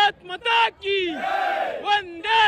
ಭಾರತ್ ಮಾತಾ ಕಿ ವಂದೇ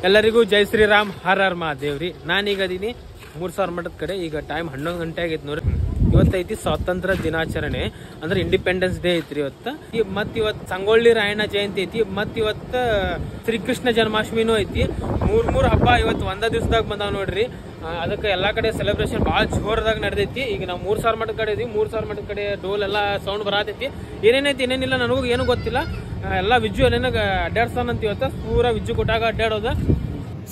ಎಲ್ಲರಿಗೂ ಜೈ ಶ್ರೀರಾಮ್ ಹರ್ ಹರ್ ಮಹಾದೇವ್ ರೀ. ನಾನೀಗ ಅದೀನಿ ಮೂರ್ಸಾವ್ರ ಮಠದ ಕಡೆ. ಈಗ ಟೈಮ್ 11 ಗಂಟೆ ಆಗೈತಿ ನೋಡ್ರಿ. ಇವತ್ತೈತಿ ಸ್ವಾತಂತ್ರ್ಯ ದಿನಾಚರಣೆ ಅಂದ್ರೆ ಇಂಡಿಪೆಂಡೆನ್ಸ್ ಡೇ ಐತ್ರಿ ಇವತ್ತು. ಇವತ್ತು ಸಂಗೊಳ್ಳಿ ರಾಯಣ್ಣ ಜಯಂತಿ ಐತಿ. ಇವತ್ತು ಶ್ರೀಕೃಷ್ಣ ಜನ್ಮಾಷ್ಟಮಿನೂ ಐತಿ. ಮೂರ್ ಹಬ್ಬ ಇವತ್ತು ಒಂದ ದಿವಸದಾಗ ಬಂದಾವ್ ನೋಡ್ರಿ. ಅದಕ್ಕೆ ಎಲ್ಲಾ ಕಡೆ ಸೆಲೆಬ್ರೇಷನ್ ಭಾಳ ಜೋರದಾಗ ನಡೆದೈತಿ. ಈಗ ನಾವು ಮೂರ್ಸಾವ್ರ ಮಠದ ಕಡೆ ಇದೀವಿ. ಮೂರ್ಸಾವ್ರ ಮಠದ ಕಡೆ ಡೋಲ್ ಎಲ್ಲಾ ಸೌಂಡ್ ಬರತೈತಿ. ಏನೇನೈತಿ ಏನೇನಿಲ್ಲ ನನಗೂ ಏನು ಗೊತ್ತಿಲ್ಲ. ಎಲ್ಲಾ ವಿಜ್ಜು ಏನೇನಾಗ ಅಡ್ಡಾಡ್ಸ್ತಾನಂತ ಇವತ್ತು ಪೂರಾ ವಿಜ್ಜು ಕೊಟ್ಟಾಗ ಅಡ್ಡಾಡೋದ.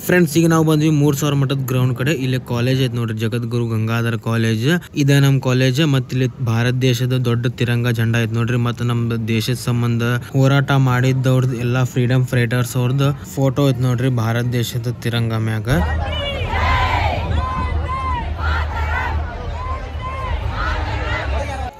ಫ್ರೆಂಡ್ಸ್, ಈಗ ನಾವು ಬಂದ್ವಿ ಮೂರ್ಸಾವ್ರ ಮಠದ ಗ್ರೌಂಡ್ ಕಡೆ. ಇಲ್ಲಿ ಕಾಲೇಜ್ ಐತಿ ನೋಡ್ರಿ, ಜಗದ್ಗುರು ಗಂಗಾಧರ ಕಾಲೇಜ್. ಇದ ನಮ್ ಕಾಲೇಜ್. ಮತ್ತ ಇಲ್ಲಿ ಭಾರತ ದೇಶದ ದೊಡ್ಡ ತಿರಂಗ ಜೆಂಡಾ ಐತಿ ನೋಡ್ರಿ. ಮತ್ತ ನಮ್ ದೇಶದ ಸಂಬಂಧ ಹೋರಾಟ ಮಾಡಿದ್ದವ್ರದ್ದು ಎಲ್ಲಾ ಫ್ರೀಡಮ್ ಫೈಟರ್ಸ್ ಅವ್ರದ್ದು ಫೋಟೋ ಐತಿ ನೋಡ್ರಿ ಭಾರತ ದೇಶದ ತಿರಂಗ ಮ್ಯಾಗ.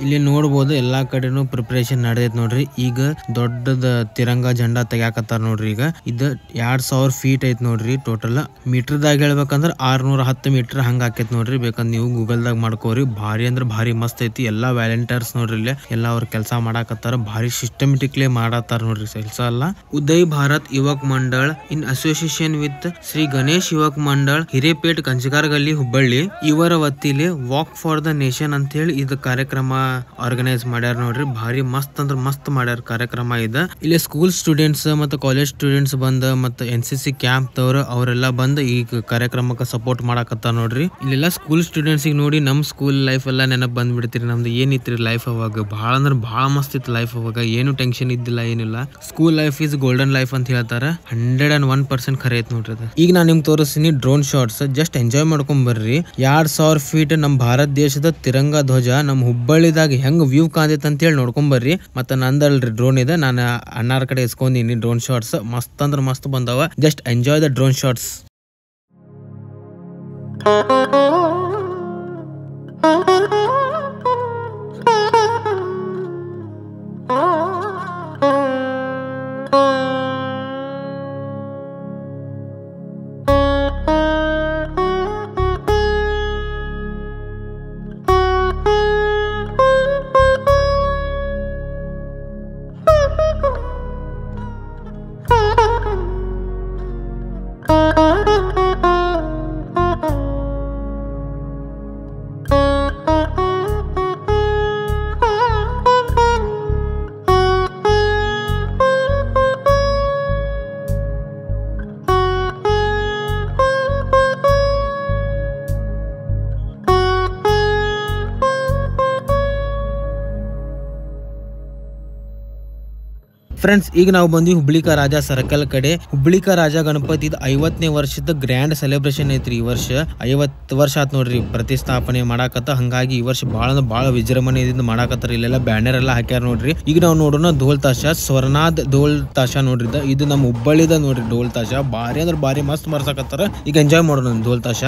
ಇಲ್ಲಿ ನೋಡ್ಬೋದು ಎಲ್ಲಾ ಕಡೆನೂ ಪ್ರಿಪರೇಷನ್ ನಡೆದೈತಿ ನೋಡ್ರಿ. ಈಗ ದೊಡ್ಡದ ತಿರಂಗ ಜೆಂಡಾ ತೆಗ್ಯಾಕತ್ತಾರ ನೋಡ್ರಿ. ಈಗ ಇದು 2000 ಫೀಟ್ ಐತಿ ನೋಡ್ರಿ ಟೋಟಲ್. ಮೀಟರ್ದಾಗ ಹೇಳ್ಬೇಕಂದ್ರ 610 ಮೀಟರ್ ಹಂಗ ಆಕೈತಿ ನೋಡ್ರಿ. ಬೇಕಂದ್ರ ನೀವು ಗೂಗಲ್ದಾಗ ಮಾಡ್ಕೋರಿ. ಭಾರಿ ಅಂದ್ರ ಭಾರಿ ಮಸ್ತ್ ಐತಿ. ಎಲ್ಲಾ ವ್ಯಾಲೆಂಟಿಯರ್ಸ್ ನೋಡ್ರಿ ಇಲ್ಲಿ ಎಲ್ಲಾ ಅವ್ರ ಕೆಲಸ ಮಾಡಾಕತ್ತಾರ. ಭಾರಿ ಸಿಸ್ಟಮೆಟಿಕ್ಲಿ ಮಾಡತ್ತಾರ ನೋಡ್ರಿ ಕೆಲಸ ಎಲ್ಲ. Uday Bharat Yuvak Mandal in association with Shri Ganesh Yuvak Mandal Hirepet Kanchagaragalli Hubballi ಇವರ ವತಿಲಿ ವಾಕ್ ಫಾರ್ ದ ನೇಷನ್ ಅಂತ ಹೇಳಿ ಇದು ಕಾರ್ಯಕ್ರಮ ಆರ್ಗನೈಸ್ ಮಾಡ್ಯಾರ ನೋಡ್ರಿ. ಭಾರಿ ಮಸ್ತ್ ಅಂದ್ರ ಮಸ್ತ್ ಮಾಡ್ಯಾರ ಕಾರ್ಯಕ್ರಮ ಇದ. ಇಲ್ಲಿ ಸ್ಕೂಲ್ ಸ್ಟೂಡೆಂಟ್ಸ್ ಮತ್ತೆ ಕಾಲೇಜ್ ಸ್ಟೂಡೆಂಟ್ಸ್ ಬಂದ ಮತ್ತೆ NCC ಕ್ಯಾಂಪ್ ದವ್ರ ಅವರೆಲ್ಲ ಬಂದ ಈ ಕಾರ್ಯಕ್ರಮಕ್ಕೆ ಸಪೋರ್ಟ್ ಮಾಡಾಕತ್ತಾರ ನೋಡ್ರಿ. ಇಲ್ಲೆಲ್ಲ ಸ್ಕೂಲ್ ಸ್ಟೂಡೆಂಟ್ಸ್ ನೋಡಿ ನಮ್ ಸ್ಕೂಲ್ ಲೈಫ್ ಎಲ್ಲ ನೆನಪು ಬಂದ್ಬಿಡ್ತೀರಿ. ನಮ್ದು ಏನಿತ್ರಿ ಲೈಫ್ ಅವಾಗ ಭಾಳ ಅಂದ್ರ ಭಾಳ ಮಸ್ತ್ ಇತ್ತು ಲೈಫ್. ಅವಾಗ ಏನು ಟೆನ್ಷನ್ ಇದ್ದಿಲ್ಲ, ಏನಿಲ್ಲ. School life is golden life ಅಂತ ಹೇಳ್ತಾರ. 101% ಖರೆ ಐತ್ ನೋಡ್ರಿ ಅದು. ಈಗ ನಾನು ನಿಮ್ಗೆ ತೋರಿಸ್ತೀನಿ ಡ್ರೋನ್ ಶಾಟ್ಸ್. ಜಸ್ಟ್ ಎಂಜಾಯ್ ಮಾಡ್ಕೊಂಡ್ ಬರ್ರಿ. 2000 ಫೀಟ್ ನಮ್ ಭಾರತ ದೇಶದ ತಿರಂಗ ಧ್ವಜ ನಮ್ ಹುಬ್ಬಳ್ಳಿದಾಗ ಹೆಂಗ್ ವ್ಯೂ ಕಾಂತೈತೆ ಅಂತ ಹೇಳಿ ನೋಡ್ಕೊಂಡ್ ಬರ್ರಿ. ಮತ್ತೆ ನಂದಲ್ರಿ ಡ್ರೋನ್ ಇದೆ, ನಾನು ಅಣ್ಣಾರ ಕಡೆ ಇಸ್ಕೊಂಡೀನಿ ಡ್ರೋನ್ ಶಾಟ್ಸ್. ಮಸ್ತ್ ಅಂದ್ರ ಮಸ್ತ್ ಬಂದವ. Just enjoy the drone shots. Friends, ಈಗ ನಾವು ಬಂದ್ವಿ ಹುಬ್ಳಿಕ ರಾಜ ಸರ್ಕಲ್ ಕಡೆ. ಹುಬ್ಳಿಕ ರಾಜ ಗಣಪತಿ 50ನೇ ವರ್ಷದ ಗ್ರ್ಯಾಂಡ್ ಸೆಲೆಬ್ರೇಷನ್ ಐತ್ರಿ. ಈ ವರ್ಷ 50 ವರ್ಷ ಆತ್ ನೋಡ್ರಿ ಪ್ರತಿಷ್ಠಾಪನೆ ಮಾಡಾಕತ್ತ. ಹಂಗಾಗಿ ಈ ವರ್ಷ ಭಾಳ ವಿಜೃಂಭಣೆಯಿಂದ ಮಾಡಾಕತ್ತಾರ. ಇಲ್ಲೆಲ್ಲ ಬ್ಯಾನರ್ ಎಲ್ಲ ಹಾಕ್ಯಾರ ನೋಡ್ರಿ. ಈಗ ನಾವು ನೋಡೋಣ ಧೋಲ್ ತಾಶ, ಸ್ವರ್ನಾಥ್ ಧೋಲ್ ತಾಶ ನೋಡ್ರಿ. ಇದು ನಮ್ಮ ಹುಬ್ಬಳ್ಳಿದ ನೋಡ್ರಿ ಧೋಲ್ ತಾಶ. ಭಾರಿ ಅಂದ್ರೆ ಭಾರಿ ಮಸ್ತ್ ಮಾಡ್ಸಕತ್ತಾರ. ಈಗ ಎಂಜಾಯ್ ಮಾಡೋಣ ಧೋಲ್ ತಾಶ.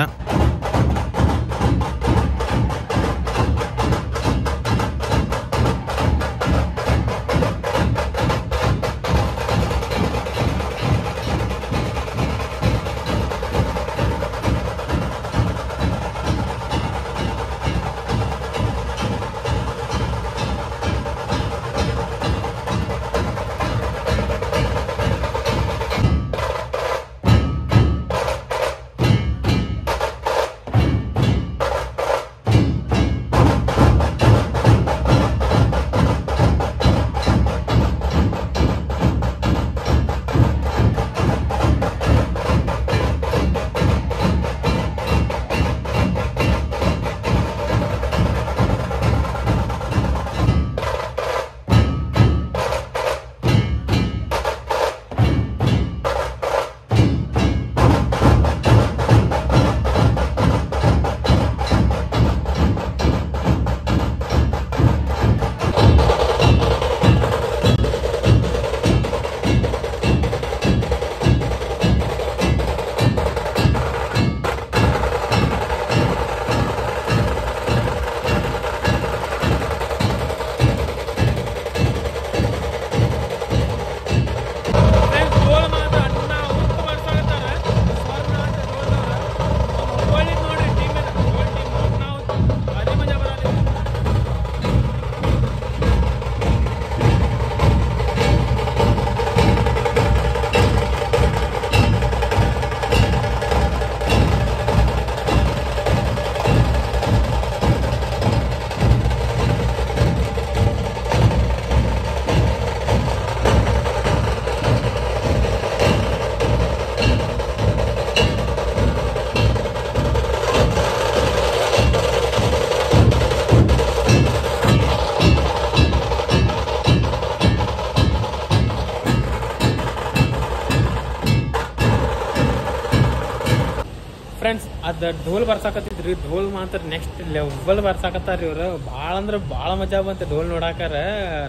ಫ್ರೆಂಡ್ಸ್ ಅದು ಢೋಲ್ ಬರ್ಸಾಕತ್ತಿದ್ರಿ, ಢೋಲ್ ಮಾತ್ರ ನೆಕ್ಸ್ಟ್ ಲೆವೆಲ್ ಬರ್ಸಾಕತ್ತಾರ ಇವ್ರು. ಭಾಳ ಅಂದ್ರೆ ಭಾಳ ಮಜಾ ಬಂತು ಢೋಲ್ ನೋಡಾಕಾರ.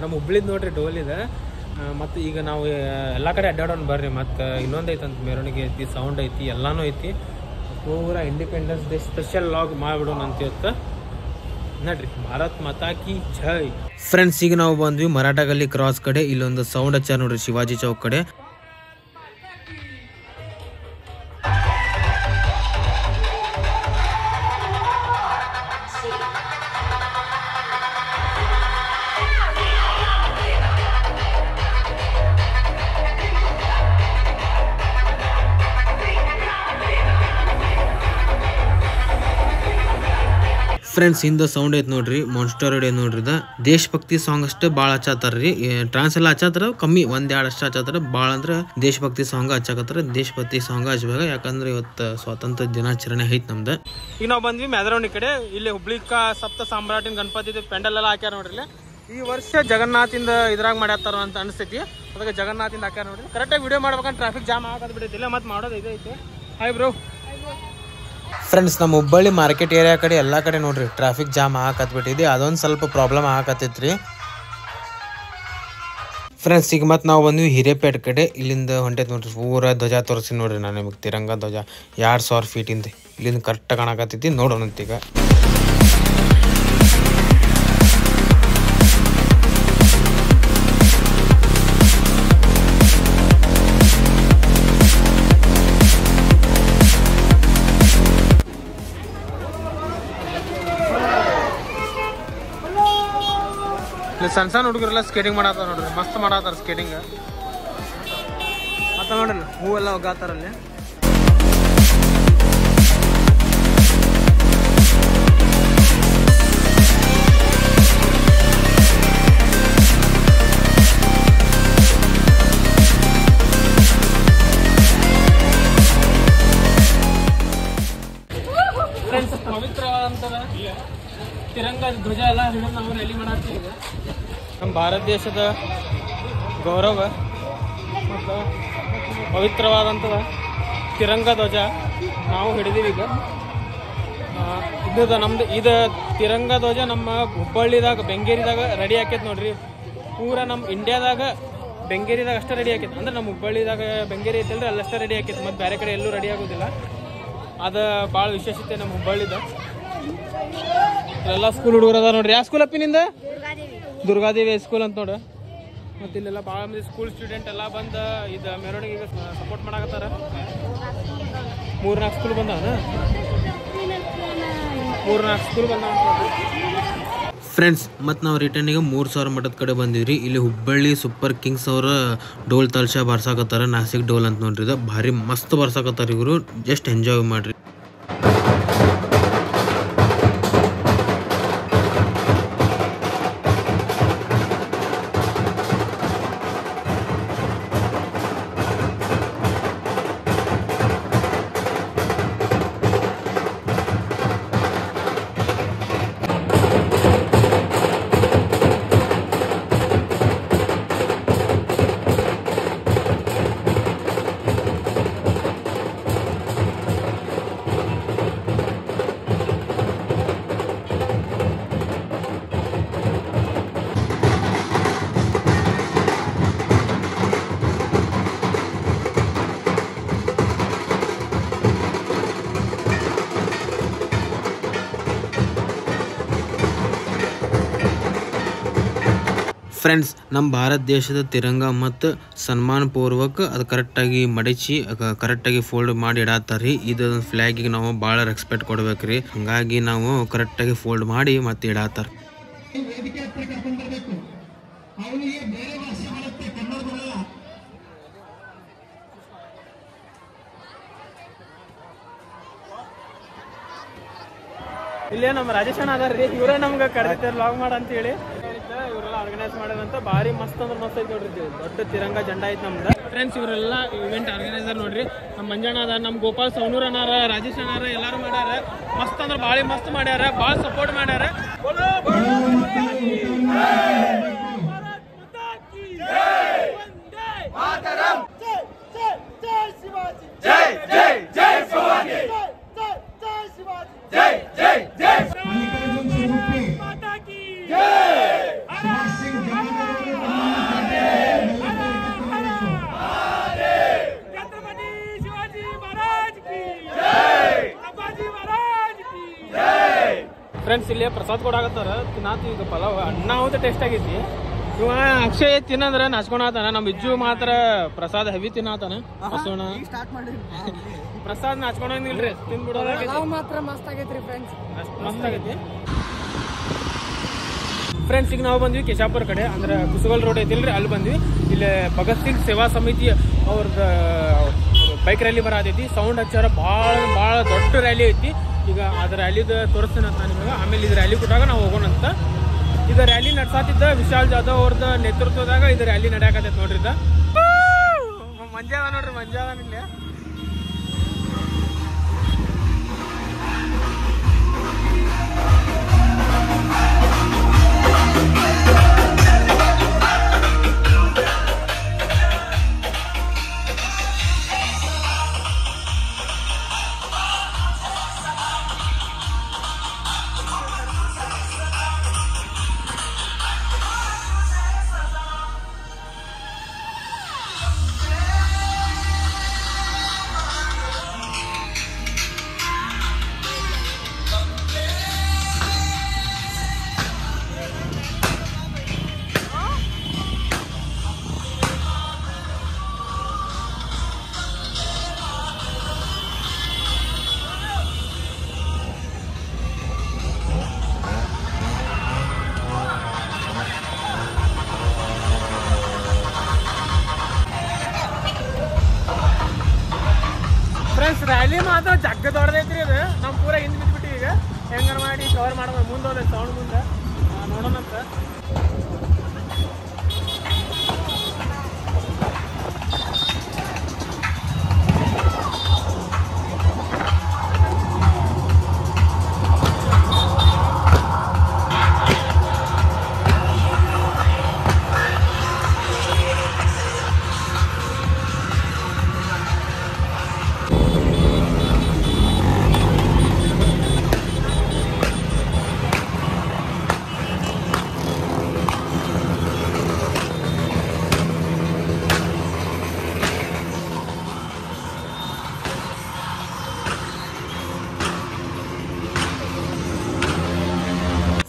ನಮ್ಮ ಹುಬ್ಳಿದ್ ನೋಡ್ರಿ ಢೋಲ್ ಇದೆ. ಮತ್ತು ಈಗ ನಾವು ಎಲ್ಲ ಕಡೆ ಅಡ್ಡಾಡೋಣ ಬರ್ರಿ. ಮತ್ತು ಇನ್ನೊಂದು ಐತಂತ ಮೆರವಣಿಗೆ ಐತಿ, ಸೌಂಡ್ ಐತಿ, ಎಲ್ಲಾನು ಐತಿ. ಪೂರಾ ಇಂಡಿಪೆಂಡೆನ್ಸ್ ಡೇ ಸ್ಪೆಷಲ್ ಲಾಗ್ ಮಾಡಿಬಿಡೋಣ ಅಂತ ಇವತ್ತು. ನಡ್ರಿ, ಭಾರತ್ ಮಾತಾ ಕಿ ಜೈ. ಫ್ರೆಂಡ್ಸ್ ಈಗ ನಾವು ಬಂದ್ವಿ ಮರಾಠ ಗಲ್ಲಿ ಕ್ರಾಸ್ ಕಡೆ. ಇಲ್ಲೊಂದು ಸೌಂಡ್ ಹಚ್ಚಾರ ನೋಡ್ರಿ ಶಿವಾಜಿ ಚೌಕ್ ಕಡೆ. ಫ್ರೆಂಡ್ಸ್ ಹಿಂದೆ ಸೌಂಡ್ ಐತೆ ನೋಡ್ರಿ, ಮಾನ್ಸ್ಟರ್ ಐತೆ ನೋಡ್ರಿ. ದೇಶಭಕ್ತಿ ಸಾಂಗ್ ಅಷ್ಟೇ ಭಾಳ ಹಚ್ಚಾತಾರ್ರಿ. ಟ್ರಾನ್ಸ್ ಎಲ್ಲ ಹಚ್ಚಾತಾರ ಕಮ್ಮಿ, ಒಂದೆರಡು ಅಷ್ಟು ಹಚ್ಚಾತಾರ. ಭಾಳ ಅಂದ್ರೆ ದೇಶಭಕ್ತಿ ಸಾಂಗ್ ಹಚ್ಚಾಕತ್ತಾರ. ದೇಶಭಕ್ತಿ ಸಾಂಗ್ ಹಚ್ಬೇಕು, ಯಾಕಂದ್ರೆ ಇವತ್ತು ಸ್ವಾತಂತ್ರ್ಯ ದಿನಾಚರಣೆ ಐತಿ ನಮ್ದು. ಈಗ ನಾವು ಬಂದ್ವಿ ಮೆರವಣಿಗೆ ಕಡೆ. ಇಲ್ಲಿ ಹುಬ್ಳಿ ಸಪ್ತ ಸಾಮ್ರಾಟಿನ ಗಣಪತಿ ಪೆಂಡಲ್ ಎಲ್ಲ ಹಾಕ್ಯಾರ ನೋಡ್ರಿ. ಈ ವರ್ಷ ಜಗನ್ನಾಥಿಂದ ಇದ್ರಾಗ ಮಾಡ್ಯಾತಾರ ಅಂತ ಅನಿಸ್ತೈತಿ. ಅದಕ್ಕೆ ಜಗನ್ನಾಥಿಂದ ಹಾಕ್ಯಾರ ನೋಡ್ರಿ. ಕರೆಕ್ಟಾಗಿ ವಿಡಿಯೋ ಮಾಡ್ಬೇಕಂದ್ರೆ ಟ್ರಾಫಿಕ್ ಜಾಮ್ ಆಗದ್ ಬಿಡೈತಿಲ್ಲ, ಮತ್ತೆ ಮಾಡೋದು ಇದೆ ಐತೆ. Hi bro. ಫ್ರೆಂಡ್ಸ್ ನಮ್ಮ ಹುಬ್ಬಳ್ಳಿ ಮಾರ್ಕೆಟ್ ಏರಿಯಾ ಕಡೆ ಎಲ್ಲ ಕಡೆ ನೋಡ್ರಿ ಟ್ರಾಫಿಕ್ ಜಾಮ್ ಹಾಕತ್ಬಿಟ್ಟಿದೆ. ಅದೊಂದು ಸ್ವಲ್ಪ ಪ್ರಾಬ್ಲಮ್ ಹಾಕತ್ತೈತ್ರಿ. ಫ್ರೆಂಡ್ಸ್ ಈಗ ಮತ್ತೆ ನಾವು ಬಂದ್ವಿ ಹಿರೇಪೇಟೆ ಕಡೆ. ಇಲ್ಲಿಂದ ಹೊಂಟೈತೆ ನೋಡ್ರಿ, ಪೂರ ಧ್ವಜ ತೋರಿಸಿ ನೋಡ್ರಿ ನಾನು ನಿಮಗೆ. ತಿರಂಗ ಧ್ವಜ 2000 ಫೀಟಿಂದ ಇಲ್ಲಿಂದ ಕರೆಕ್ಟ್ ಕಾಣಕತ್ತೈತಿ. ನೋಡೋಣಂತ ಈಗ. ಸಣ್ಣ ಸಣ್ಣ ಹುಡುಗರೆಲ್ಲ ಸ್ಕೇಟಿಂಗ್ ಮಾಡತ್ತಾರ ನೋಡ್ರಿ, ಮಸ್ತ್ ಮಾಡತ್ತಾರ ಸ್ಕೇಟಿಂಗ್. ಮತ್ತೆ ನೋಡ್ರಿ ಹೂವೆಲ್ಲ ಒಗ್ಗಾತಾರಲ್ಲಿ. ಫ್ರೆಂಡ್ಸ್ ಪವಿತ್ರವಾದಂತಹ ತಿರಂಗ ಧ್ವಜ ಎಲ್ಲ ಹಿಡಿದು ನಾವು ರ್ಯಾಲಿ ಮಾಡತ್ತೀವಿ. ನಮ್ಮ ಭಾರತ ದೇಶದ ಗೌರವ ಮತ್ತು ಪವಿತ್ರವಾದಂತಹ ತಿರಂಗ ಧ್ವಜ ನಾವು ಹಿಡಿದೀವಿ ಈಗ. ಇದು ನಮ್ದು ಇದು ತಿರಂಗ ಧ್ವಜ ನಮ್ಮ ಹುಬ್ಬಳ್ಳಿದಾಗ ಬೆಂಗೇರಿದಾಗ ರೆಡಿ ಆಕೈತೆ ನೋಡ್ರಿ. ಪೂರಾ ನಮ್ಮ ಇಂಡಿಯಾದಾಗ ಬೆಂಗೇರಿದಾಗ ಅಷ್ಟೇ ರೆಡಿ ಆಕೈತೆ. ಅಂದ್ರೆ ನಮ್ಮ ಹುಬ್ಬಳ್ಳಿದಾಗ ಬೆಂಗೇರಿ ಐತಲ್ರಿ, ಅಲ್ಲಷ್ಟೇ ರೆಡಿ ಆಕೈತೆ. ಮತ್ತು ಬೇರೆ ಕಡೆ ಎಲ್ಲೂ ರೆಡಿ ಆಗೋದಿಲ್ಲ. ಅದು ಭಾಳ ವಿಶೇಷತೆ ನಮ್ಮ ಹುಬ್ಬಳ್ಳಿದ. ಎಲ್ಲ ಸ್ಕೂಲ್ ಹುಡುಗರು ಅದ ನೋಡ್ರಿ. ಯಾವ ಸ್ಕೂಲ್ ಅಪ್ಪಿನಿಂದ? ದುರ್ಗಾದೇವಿ ಸ್ಕೂಲ್ ಅಂತ ನೋಡು. ಮತ್ತು ಇಲ್ಲೆಲ್ಲ ಭಾಳ ಮಂದಿ ಸ್ಕೂಲ್ ಸ್ಟೂಡೆಂಟ್ ಎಲ್ಲ ಬಂದು ಇದು ಮೆರವಣಿಗೆಗೆ ಸಪೋರ್ಟ್ ಮಾಡಕತ್ತಾರ. 3-4 ಸ್ಕೂಲ್ ಬಂದವ, 3-4 ಸ್ಕೂಲ್ ಬಂದವ. ಫ್ರೆಂಡ್ಸ್ ಮತ್ತು ನಾವು ರಿಟರ್ನಿಗೆ 3000 ಮಠದ ಕಡೆ ಬಂದಿವ್ರಿ. ಇಲ್ಲಿ ಹುಬ್ಬಳ್ಳಿ ಸೂಪರ್ ಕಿಂಗ್ಸ್ ಅವರ ಡೋಲ್ ತಲ್ಷ ಬರ್ಸಾಕತ್ತಾರ. ನಾಸಿಕ್ ಡೋಲ್ ಅಂತ ನೋಡ್ರಿ. ಇದು ಭಾರಿ ಮಸ್ತ್ ಬರ್ಸಾಕತ್ತಾರ ಇವರು. ಜಸ್ಟ್ ಎಂಜಾಯ್ ಮಾಡ್ರಿ. ಫ್ರೆಂಡ್ಸ್ ನಮ್ಮ ಭಾರತ ದೇಶದ ತಿರಂಗ ಮತ್ತು ಸನ್ಮಾನ ಪೂರ್ವಕ ಅದು ಕರೆಕ್ಟಾಗಿ ಮಡಚಿ ಕರೆಕ್ಟಾಗಿ ಫೋಲ್ಡ್ ಮಾಡಿ ಇಡತ್ತಾರ್ರಿ. ಇದೊಂದು ಫ್ಲ್ಯಾಗಿಗೆ ನಾವು ಭಾಳ ರೆಸ್ಪೆಕ್ಟ್ ಕೊಡ್ಬೇಕ್ರಿ. ಹಾಗಾಗಿ ನಾವು ಕರೆಕ್ಟಾಗಿ ಫೋಲ್ಡ್ ಮಾಡಿ ಮತ್ತೆ ಇಡತ್ತಾರ. ಇಲ್ಲೇ ನಮ್ಮ ರಾಜೇಶ್ ಅಣ್ಣ ಅದಾರ್ರಿ, ಇವರೇ ನಮ್ಗೆ ಕರೆದಿದ್ದಾರೆ ಲಾಗ್ ಮಾಡ ಅಂತ ಹೇಳಿ. ಇವರೆಲ್ಲ ಆರ್ಗನೈಸ್ ಮಾಡೋದಂತ ಭಾರಿ ಮಸ್ತ್ ಅಂದ್ರೆ ಮಸ್ತ್ ಐತಿ ನೋಡ್ರಿ. ದೊಡ್ಡ ತಿರಂಗ ಜೆಂಡಾ ಐತಿ ನಮ್ದು. ಫ್ರೆಂಡ್ಸ್ ಇವರೆಲ್ಲ ಇವೆಂಟ್ ಆರ್ಗನೈಸರ್ ನೋಡ್ರಿ. ನಮ್ಮ ಮಂಜಣ್ಣ ಅದ, ನಮ್ಮ ಗೋಪಾಲ್ ಸೌನೂರ್ ಅನ್ನಾರ, ರಾಜೇಶ್ ಅನ್ನಾರ, ಎಲ್ಲಾರು ಮಾಡ್ಯಾರ. ಮಸ್ತ್ ಅಂದ್ರೆ ಭಾಳ ಮಸ್ತ್ ಮಾಡ್ಯಾರ, ಭಾಳ ಸಪೋರ್ಟ್ ಮಾಡ್ಯಾರ. ಫ್ರೆಂಡ್ಸ್ ಇಲ್ಲೇ ಪ್ರಸಾದ್ ಕೊಡಾಕತ್ತಾರ ತಿನ್ನಾತ ಈಗ ಪಲಾವ್ ಅನ್ನ ಹೋದ ಟೇಸ್ಟ್ ಆಗೈತಿ. ಇವ ಅಕ್ಷಯ್ ತಿನ್ನಂದ್ರ ನಾಚ್ಕೊಳತಾನ, ನಮ್ಮ ಇಜ್ಜು ಮಾತ್ರ ಪ್ರಸಾದ್ ಹೆವಿ ತಿನ್ನತಾನ. ಪ್ರಸಾದ್ ನಾಚ್ಕೊಳಂಗಿಲ್ರಿ, ತಿನ್ಬಿಡೋದು ಮಾತ್ರ ಮಸ್ತ್ ಆಗೈತ್ರಿ ಫ್ರೆಂಡ್ಸ್, ಮಸ್ತ್ ಆಗೈತಿ. ಫ್ರೆಂಡ್ಸ್ ಈಗ ನಾವು ಬಂದ್ವಿ ಕೆಶಾಪುರ ಕಡೆ, ಅಂದ್ರೆ ಕುಸುಗಲ್ ರೋಡ್ ಐತಿಲ್ರಿ, ಅಲ್ಲಿ ಬಂದ್ವಿ. ಇಲ್ಲಿ ಭಗತ್ ಸಿಂಗ್ ಸೇವಾ ಸಮಿತಿ ಅವ್ರದ ಬೈಕ್ ರ್ಯಾಲಿ ಬರತೈತಿ. ಸೌಂಡ್ ಹಚ್ಚಾರ, ಭಾಳ ದೊಡ್ಡ ರ್ಯಾಲಿ ಐತಿ. ಈಗ ಅದ್ರ ರ್ಯಾಲಿದ ತೋರಿಸ್ತೀನಿ ಅಂತ ನಿಮಗೆ. ಆಮೇಲೆ ಇದು ರ್ಯಾಲಿ ಕೊಟ್ಟಾಗ ನಾವು ಹೋಗೋಣಂತ. ಇದು ರ್ಯಾಲಿ ನಡ್ಸಾತಿದ್ದ ವಿಶಾಲ್ ಜಾಧವ್ ಅವ್ರದ ನೇತೃತ್ವದಾಗ ಇದು ರ್ಯಾಲಿ ನಡೆಯಾಕತೈತಿ ನೋಡ್ರಿ. ಮಂಜಾದ ನೋಡ್ರಿ, ಮಂಜಾದ ಇಲ್ಲಿ. ರ್ಯಾಲಿ ಮಾತ್ರ ಜಗ್ಗ ದೊಡ್ಡದೈತ್ರಿ. ಅದು ನಾವು ಪೂರ ಹಿಂದೆ ಬಿದ್ದುಬಿಟ್ಟು ಈಗ ಹೆಂಗಾರ ಮಾಡಿ ಕವರ್ ಮಾಡೋದು. ಮುಂದೆ ಹೋದ ಸೌಂಡ್ ಮುಂದೆ ನೋಡೋಣಂತ.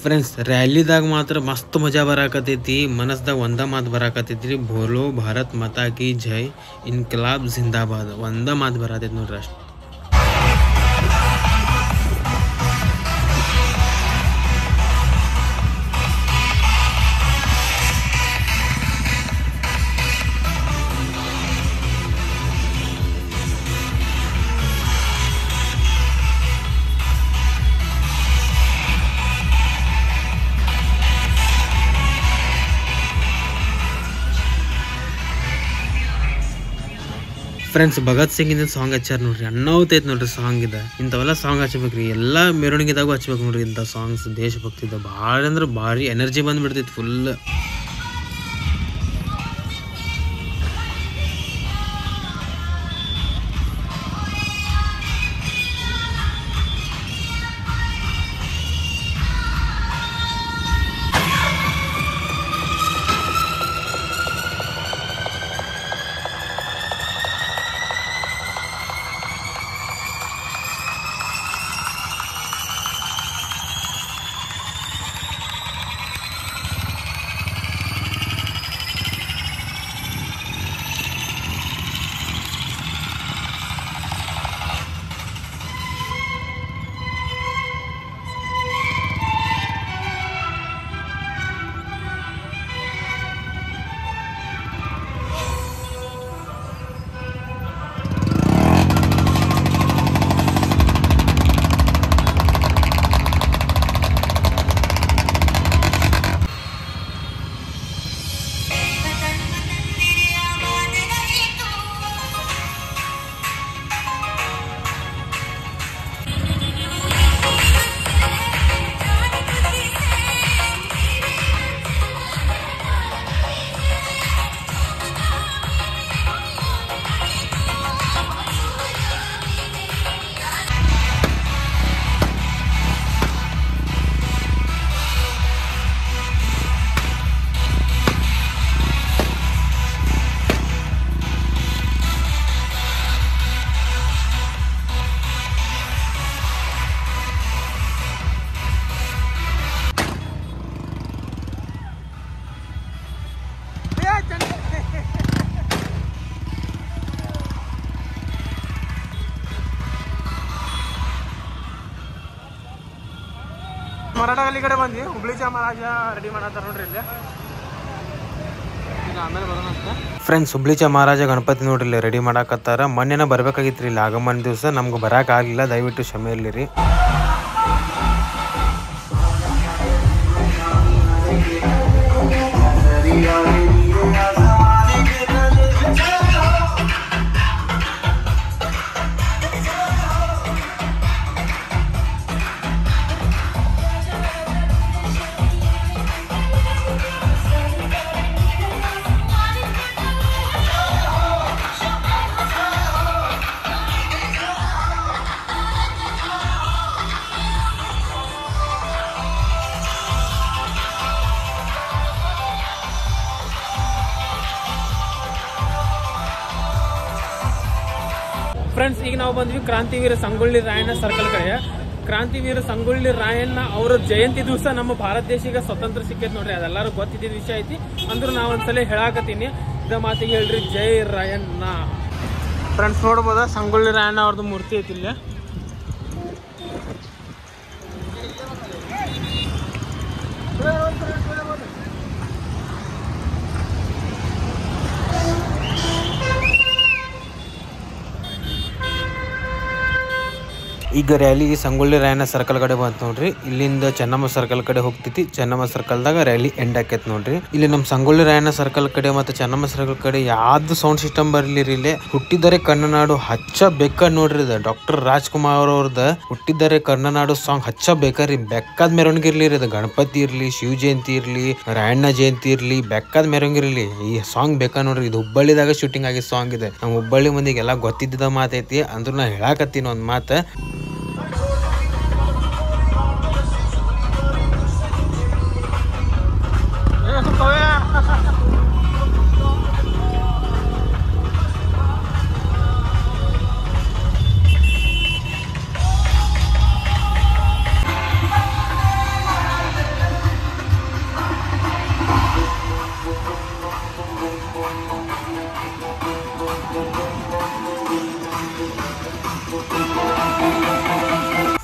ಫ್ರೆಂಡ್ಸ್ ರ್ಯಾಲಿದಾಗ ಮಾತ್ರ ಮಸ್ತ್ ಮಜಾ ಬರಾಕತೈತಿ. ಮನಸ್ದಾಗ ಒಂದ ಮಾತು ಬರಾಕತೈತಿ, ಬೋಲೋ ಭಾರತ್ ಮಾತಾ ಕಿ ಜೈ, ಇನ್ಕಲಾಬ್ ಜಿಂದಾಬಾದ್. ಒಂದ ಮಾತು ಬರಾತೈತಿ ನೋಡ್ರಿ ಅಷ್ಟು. ಫ್ರೆಂಡ್ಸ್ ಭಗತ್ ಸಿಂಗ್ ಇಂದ ಸಾಂಗ್ ಹಚ್ಚಾರ ನೋಡ್ರಿ, ಅಣ್ಣಾವತೈತಿ ನೋಡ್ರಿ ಸಾಂಗ್ ಇದೆ. ಇಂಥವೆಲ್ಲ ಸಾಂಗ್ ಹಚ್ಬೇಕ್ರಿ, ಎಲ್ಲ ಮೆರವಣಿಗೆದಾಗೂ ಹಚ್ಬೇಕು ನೋಡ್ರಿ ಇಂಥ ಸಾಂಗ್ಸ್. ದೇಶಭಕ್ತಿದ ಭಾಳ ಅಂದ್ರೆ ಭಾರಿ ಎನರ್ಜಿ ಬಂದ್ಬಿಡ್ತೈತಿ ಫುಲ್. ಮರಾಠ ಗಲ್ಲಿ ಕಡೆ ಬಂದ್ವಿ. ಹುಬ್ಳಿ ಚಾಮರಾಜ ರೆಡಿ ಮಾಡತ್ತಾರ ನೋಡ್ರಿ ಇಲ್ಲಿ. ಈಗ ಆಮೇಲೆ ಬರೋಣ ಅಂತ ಫ್ರೆಂಡ್ಸ್. ಹುಬ್ಳಿ ಮಹಾರಾಜ ಗಣಪತಿ ನೋಡ್ರಿ ಇಲ್ಲಿ ರೆಡಿ ಮಾಡಾಕತ್ತಾರ. ಮೊನ್ನೆನ ಬರ್ಬೇಕಾಗಿತ್ರಿ ಇಲ್ಲಿ ಆಗಮನ ದಿವಸ, ನಮ್ಗೆ ಬರಾಕ್ ಆಗ್ಲಿಲ್ಲ, ದಯವಿಟ್ಟು ಕ್ಷಮೆ ಇರ್ಲಿರಿ. ಫ್ರೆಂಡ್ಸ್, ಈಗ ನಾವು ಬಂದ್ವಿ ಕ್ರಾಂತಿವೀರ ಸಂಗೊಳ್ಳಿ ರಾಯಣ್ಣ ಸರ್ಕಲ್ ಕಡೆ. ಕ್ರಾಂತಿವೀರ ಸಂಗೊಳ್ಳಿ ರಾಯಣ್ಣ ಅವರ ಜಯಂತಿ ದಿವಸ ನಮ್ಮ ಭಾರತ ದೇಶಕ್ಕೆ ಸ್ವತಂತ್ರ ಸಿಕ್ಕೈತೆ ನೋಡ್ರಿ. ಅದೆಲ್ಲರೂ ಗೊತ್ತಿದ್ದ ವಿಷಯ ಐತಿ. ಅಂದ್ರೂ ನಾ ಒಂದ್ಸಲ ಹೇಳಾಕತ್ತೀನಿ, ಇದ ಮಾತಿಗೆ ಹೇಳ್ರಿ ಜೈ ರಾಯಣ್ಣ. ಫ್ರೆಂಡ್ಸ್ ನೋಡ್ಬೋದ, ಸಂಗೊಳ್ಳಿ ರಾಯಣ್ಣ ಅವ್ರದ್ದು ಮೂರ್ತಿ ಐತಿ ಇಲ್ಲಿ. ಈಗ ರ್ಯಾಲಿ ಸಂಗೊಳ್ಳಿ ರಾಯಣ್ಣ ಸರ್ಕಲ್ ಕಡೆ ಬಂತು ನೋಡ್ರಿ. ಇಲ್ಲಿಂದ ಚೆನ್ನಮ್ಮ ಸರ್ಕಲ್ ಕಡೆ ಹೋಗ್ತೈತಿ. ಚೆನ್ನಮ್ಮ ಸರ್ಕಲ್ದಾಗ ರ್ಯಾಲಿ ಎಂಡ್ ಆಕೈತಿ ನೋಡ್ರಿ. ಇಲ್ಲಿ ನಮ್ಮ ಸಂಗೊಳ್ಳಿ ರಾಯಣ್ಣ ಸರ್ಕಲ್ ಕಡೆ ಮತ್ತೆ ಚೆನ್ನಮ್ಮ ಸರ್ಕಲ್ ಕಡೆ ಯಾವ್ದು ಸೌಂಡ್ ಸಿಸ್ಟಮ್ ಬರ್ಲಿರಿ. ಇಲ್ಲಿ ಹುಟ್ಟಿದರೆ ಕನ್ನನಾಡು ಹಚ್ಚಬೇಕ ನೋಡ್ರಿ. ಡಾಕ್ಟರ್ ರಾಜ್ಕುಮಾರ್ ಅವ್ರದ ಹುಟ್ಟಿದರೆ ಕನ್ನನಾಡು ಸಾಂಗ್ ಹಚ್ಚಬೇಕ್ರಿ. ಬೆಕ್ಕಾದ ಮೆರವಣಿಗೆ ಇರ್ಲಿ. ಇದು ಗಣಪತಿ ಇರ್ಲಿ, ಶಿವ ಜಯಂತಿ ಇರ್ಲಿ, ರಾಯಣ್ಣ ಜಯಂತಿ ಇರ್ಲಿ, ಬೆಕ್ಕಾದ ಮೆರವಣಿಗೆ ಇರ್ಲಿ, ಈ ಸಾಂಗ್ ಬೇಕಾ ನೋಡ್ರಿ. ಇದು ಹುಬ್ಬಳ್ಳಿದಾಗ ಶೂಟಿಂಗ್ ಆಗಿದ್ದ ಸಾಂಗ್ ಇದೆ. ನಮ್ಮ ಹುಬ್ಬಳ್ಳಿ ಮಂದಿಗೆಲ್ಲ ಗೊತ್ತಿದ್ದ ಮಾತೈತಿ. ಅಂದ್ರೂ ನಾ ಹೇಳಾಕತ್ತೀನಿ ಒಂದ್ ಮಾತು.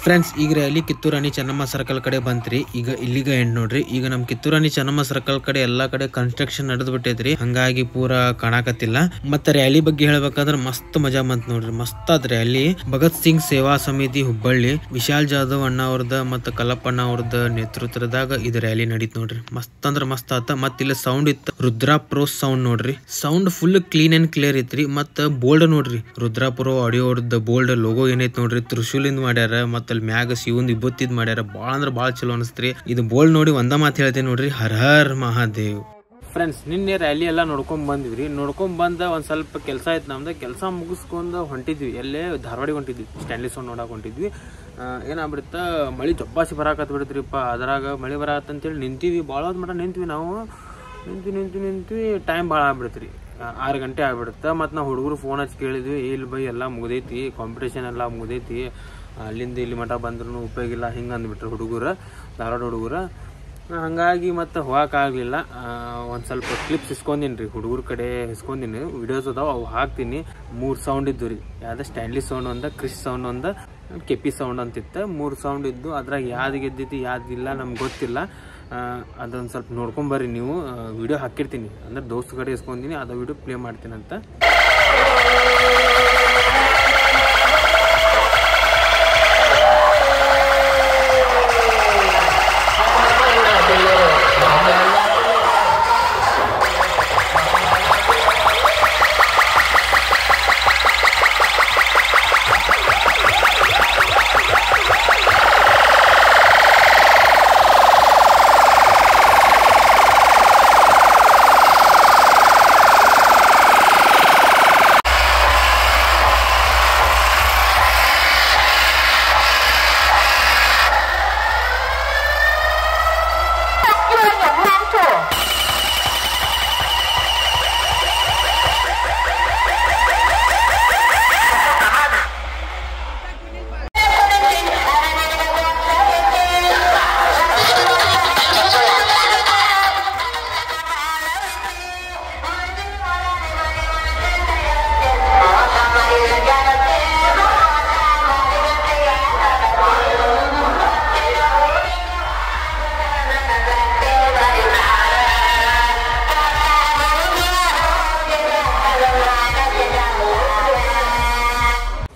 ಫ್ರೆಂಡ್ಸ್, ಈಗ ರ್ಯಾಲಿ ಕಿತ್ತೂರಾಣಿ ಚೆನ್ನಮ್ಮ ಸರ್ಕಲ್ ಕಡೆ ಬಂತ್ರಿ. ಈಗ ಇಲ್ಲಿಗ ಎಂಡ್ ನೋಡ್ರಿ. ಈಗ ನಮ್ ಕಿತ್ತೂರಾಣಿ ಚೆನ್ನಮ್ಮ ಸರ್ಕಲ್ ಕಡೆ ಎಲ್ಲಾ ಕಡೆ ಕನ್ಸ್ಟ್ರಕ್ಷನ್ ನಡೆದ್ ಬಿಟ್ಟೈತ್ರಿ. ಹಂಗಾಗಿ ಪೂರಾ ಕಾಣಕತ್ತಿಲ್ಲ. ಮತ್ತೆ ರ್ಯಾಲಿ ಬಗ್ಗೆ ಹೇಳ್ಬೇಕಾದ್ರೆ ಮಸ್ತ್ ಮಜಾ ಬಂತ್ ನೋಡ್ರಿ. ಮಸ್ತ್ ಆದ್ ರ್ಯಾಲಿ. ಭಗತ್ ಸಿಂಗ್ ಸೇವಾ ಸಮಿತಿ ಹುಬ್ಬಳ್ಳಿ, ವಿಶಾಲ್ ಜಾಧವ್ ಅಣ್ಣ ಅವ್ರದ ಮತ್ತೆ ಕಲ್ಲಪ್ಪಣ್ಣ ಅವ್ರದ ನೇತೃತ್ವದಾಗ ಇದು ರ್ಯಾಲಿ ನಡೀತ್ ನೋಡ್ರಿ. ಮಸ್ತ್ ಅಂದ್ರ ಮಸ್ತ್ ಆತ. ಮತ್ ಇಲ್ಲಿ ಸೌಂಡ್ ಇತ್ತು, ರುದ್ರಾ ಪ್ರೋ ಸೌಂಡ್ ನೋಡ್ರಿ. Sound full clean and clear ಐತ್ರಿ. ಮತ್ತ ಬೋಲ್ಡ್ ನೋಡ್ರಿ, ರುದ್ರಾ ಪ್ರೋ ಆಡಿಯೋ ಅವ್ರದ್ದು ಬೋಲ್ಡ್ ಲೋಗೋ ಏನೈತ್ ನೋಡ್ರಿ. ತ್ರಿಶೂಲಿಂದ ಮಾಡ್ಯಾರ. ಮತ್ತ ಮ್ಯಾಗ ಶಿವಂದ್ ವಿಭೂತಿದ್ ಮಾಡ್ಯಾರ. ಬಾಳ ಅಂದ್ರ ಬಾಳ ಚಲೋ ಅನಿಸ್ತ್ರಿ. ಇದು ಬೋಲ್ಡ್ ನೋಡಿ ಒಂದ ಮಾತು ಹೇಳ್ತೇನೆ ನೋಡ್ರಿ, ಹರ್ ಹರ್ ಮಹಾದೇವ್. ಫ್ರೆಂಡ್ಸ್, ನಿನ್ನೆ ರ್ಯಾಲಿ ಎಲ್ಲ ನೋಡ್ಕೊಂಡ್ ಬಂದ್ವಿ. ನೋಡ್ಕೊಂಡ್ ಬಂದ ಒಂದ್ ಸ್ವಲ್ಪ ಕೆಲಸ ಆಯ್ತು ನಮ್ದು. ಕೆಲಸ ಮುಗಿಸ್ಕೊಂಡ್ ಹೊಂಟಿದ್ವಿ. ಎಲ್ಲೇ ಧಾರವಾಡಿಗೆ ಹೊಂಟಿದ್ವಿ, ಸ್ಟ್ಯಾನ್ಲಿ ಸೌಂಡ್ ನೋಡಕ್ ಹೊಂಟಿದ್ವಿ. ಏನಾಗ್ಬಿಡುತ್ತ, ಮಳಿ ಜಬ್ಬಾಸಿ ಬರಾಕತ್ ಬಿಡ್ತ್ರಿಪ್ಪ. ಅದ್ರಾಗ ಮಳಿ ಬರಾಕತ್ತಂತೇಳಿ ನಿಂತೀವಿ. ಭಾಳ ಹೊತ್ತು ಮಟ ನಿಂತ್ವಿ ನಾವು. ನಿಂತ್ವಿ ಟೈಮ್ ಭಾಳ ಆಗ್ಬಿಡ್ತ್ರಿ. 6 ಗಂಟೆ ಆಗ್ಬಿಡುತ್ತೆ. ಮತ್ತು ನಾವು ಹುಡುಗರು ಫೋನ್ ಹಚ್ಚಿ ಕೇಳಿದ್ವಿ, ಇಲ್ಲಿ ಬೈ ಎಲ್ಲ ಮುಗ್ದೈತಿ, ಕಾಂಪಿಟೇಷನ್ ಎಲ್ಲ ಮುಗ್ದೈತಿ, ಅಲ್ಲಿಂದ ಇಲ್ಲಿ ಮಠ ಬಂದ್ರೂ ಉಪಯೋಗ ಇಲ್ಲ, ಹಿಂಗೆ ಅಂದ್ಬಿಟ್ರು ಹುಡುಗರು, ಧಾರವಾಡ ಹುಡುಗರು. ಹಾಗಾಗಿ ಮತ್ತು ಹೋಗೋಕ್ಕಾಗಲಿಲ್ಲ. ಒಂದು ಸ್ವಲ್ಪ ಕ್ಲಿಪ್ಸ್ ಇಸ್ಕೊಂದಿನಿ ರೀ, ಹುಡುಗರ ಕಡೆ ಇಸ್ಕೊಂದಿನಿ. ವಿಡಿಯೋಸ್ ಅದಾವೆ, ಅವು ಹಾಕ್ತೀನಿ. 3 ಸೌಂಡ್ ಇದ್ದು ರೀ. ಯಾವ್ದು ಸ್ಟ್ಯಾನ್ಲಿ ಸೌಂಡ್ ಒಂದು, ಕ್ರಿಸ್ ಸೌಂಡ್ ಒಂದು, ಕೆಪಿ ಸೌಂಡ್ ಅಂತಿತ್ತು. 3 ಸೌಂಡ್ ಇದ್ದು. ಅದ್ರಾಗ ಯಾವ್ದು ಗೆದ್ದೈತಿ ಯಾವ್ದಿಲ್ಲ ನಮ್ಗೆ ಗೊತ್ತಿಲ್ಲ. ಅದೊಂದು ಸ್ವಲ್ಪ ನೋಡ್ಕೊಂಬರ್ರಿ ನೀವು. ವಿಡಿಯೋ ಹಾಕಿರ್ತೀನಿ, ಅಂದ್ರೆ ದೋಸ್ತ ಕಡೆ ಇಸ್ಕೊಂತೀನಿ, ಅದು ವಿಡಿಯೋ ಪ್ಲೇ ಮಾಡ್ತೀನಿ ಅಂತ.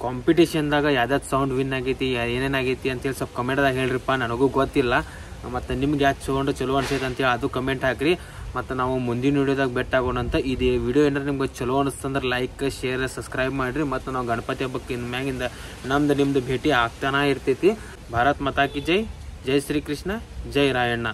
ಕಾಂಪಿಟೇಷನ್ದಾಗ ಯಾವ್ದಾದ್ರು ಸೌಂಡ್ ವಿನ್ ಆಗೈತಿ ಏನೇನಾಗೈತಿ ಅಂತೇಳಿ ಸ್ವಲ್ಪ ಕಮೆಂಟ್ದಾಗ ಹೇಳ್ರಿಪ್ಪ, ನನಗೂ ಗೊತ್ತಿಲ್ಲ. ಮತ್ತು ನಿಮ್ಗೆ ಯಾಕೆ ಸೌಂಡ್ ಚಲೋ ಅನ್ಸೈತೆ ಅಂತೇಳಿ ಅದು ಕಮೆಂಟ್ ಹಾಕ್ರಿ. ಮತ್ತು ನಾವು ಮುಂದಿನ ವಿಡಿಯೋದಾಗ ಬೆಟ್ ಆಗೋಣಂತ. ಇದು ವಿಡಿಯೋ ಏನಾರು ನಿಮ್ಗೆ ಚಲೋ ಅನಿಸ್ತಂದ್ರೆ ಲೈಕ್ ಶೇರ್ ಸಬ್ಸ್ಕ್ರೈಬ್ ಮಾಡಿರಿ. ಮತ್ತು ನಾವು ಗಣಪತಿ ಹಬ್ಬಕ್ಕೆ ಇನ್ನು ಮ್ಯಾಗಿಂದ ನಿಮ್ದು ಭೇಟಿ ಆಗ್ತಾನೆ ಇರ್ತೈತಿ. ಭಾರತ್ ಮಾತಾ ಕಿ ಜೈ, ಜೈ ಶ್ರೀ ಕೃಷ್ಣ, ಜೈ ರಾಯಣ್ಣ.